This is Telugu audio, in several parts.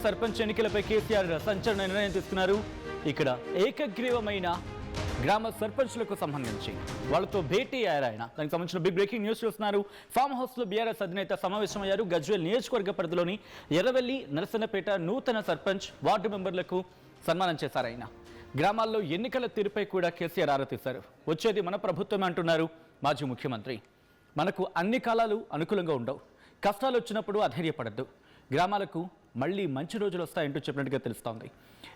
సర్పంచ్ ఎన్నికలపై కేసీఆర్ సంచలన నిర్ణయం తీసుకున్నారు. ఇక్కడ ఏకగ్రీవమైన గ్రామ సర్పంచ్లకు సంబంధించి వాళ్ళతో భేటీ అయ్యారు ఆయన. దానికి సంబంధించిన బిగ్ బ్రేకింగ్ న్యూస్ చూస్తున్నారు. ఫామ్ హౌస్ లో బీఆర్ఎస్ అధినేత సమావేశమయ్యారు. గజ్వేల్ నియోజకవర్గ పరిధిలోని ఎర్రవెల్లి, నరసన్నపేట నూతన సర్పంచ్ వార్డు మెంబర్లకు సన్మానం చేశారు ఆయన. గ్రామాల్లో ఎన్నికల తీరుపై కూడా కేసీఆర్ ఆరా తీశారు. వచ్చేది మన ప్రభుత్వమే అంటున్నారు మాజీ ముఖ్యమంత్రి. మనకు అన్ని కాలాలు అనుకూలంగా ఉండవు, కష్టాలు వచ్చినప్పుడు అధైర్యపడద్దు, గ్రామాలకు మళ్ళీ మంచి రోజులు వస్తాయంటూ చెప్పినట్టుగా తెలుస్తోంది.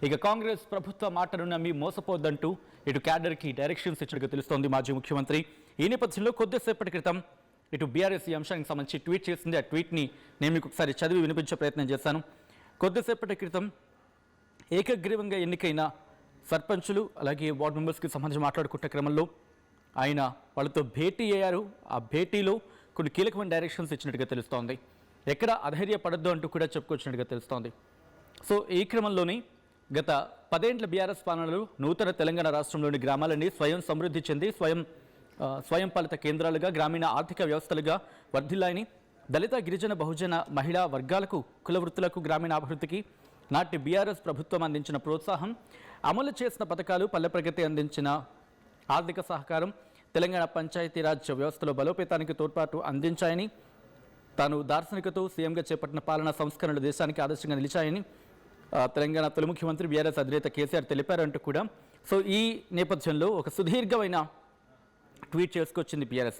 ఇక కాంగ్రెస్ ప్రభుత్వ మాటను నమ్మి మోసపోద్దంటూ ఇటు క్యాడర్కి డైరెక్షన్స్ ఇచ్చినట్టుగా తెలుస్తోంది మాజీ ముఖ్యమంత్రి. ఈ నేపథ్యంలో కొద్దిసేపటి క్రితం ఇటు బీఆర్ఎస్ ఈ అంశానికి సంబంధించి ట్వీట్ చేసింది. ఆ ట్వీట్ని నేను మీకు ఒకసారి చదివి వినిపించే ప్రయత్నం చేశాను. కొద్దిసేపటి క్రితం ఏకగ్రీవంగా ఎన్నికైన సర్పంచులు అలాగే వార్డు మెంబర్స్కి సంబంధించి మాట్లాడుకుంటే క్రమంలో ఆయన వాళ్ళతో భేటీ అయ్యారు. ఆ భేటీలో కొన్ని కీలకమైన డైరెక్షన్స్ ఇచ్చినట్టుగా తెలుస్తోంది. ఎక్కడ అధైర్యపడద్దు అంటూ కూడా చెప్పుకొచ్చినట్టుగా తెలుస్తోంది. సో ఈ క్రమంలోనే గత 10 ఏళ్ల బీఆర్ఎస్ పాలనలో నూతన తెలంగాణ రాష్ట్రంలోని గ్రామాలన్నీ స్వయం సమృద్ధి చెంది స్వయం పాలిత కేంద్రాలుగా, గ్రామీణ ఆర్థిక వ్యవస్థలుగా వర్ధిల్లాయని, దళిత, గిరిజన, బహుజన, మహిళా వర్గాలకు, కుల వృత్తులకు, గ్రామీణాభివృద్ధికి నాటి బీఆర్ఎస్ ప్రభుత్వం అందించిన ప్రోత్సాహం, అమలు చేసిన పథకాలు, పల్లె ప్రగతి అందించిన ఆర్థిక సహకారం తెలంగాణ పంచాయతీరాజ్ వ్యవస్థలో బలోపేతానికి తోడ్పాటు అందించాయని, తాను దార్శనికతో సీఎంగా చేపట్టిన పాలనా సంస్కరణలు దేశానికి ఆదర్శంగా నిలిచాయని తెలంగాణ తొలి ముఖ్యమంత్రి బీఆర్ఎస్ అధినేత కేసీఆర్ తెలిపారంటూ కూడా. సో ఈ నేపథ్యంలో ఒక సుదీర్ఘమైన ట్వీట్ చేసుకొచ్చింది బీఆర్ఎస్.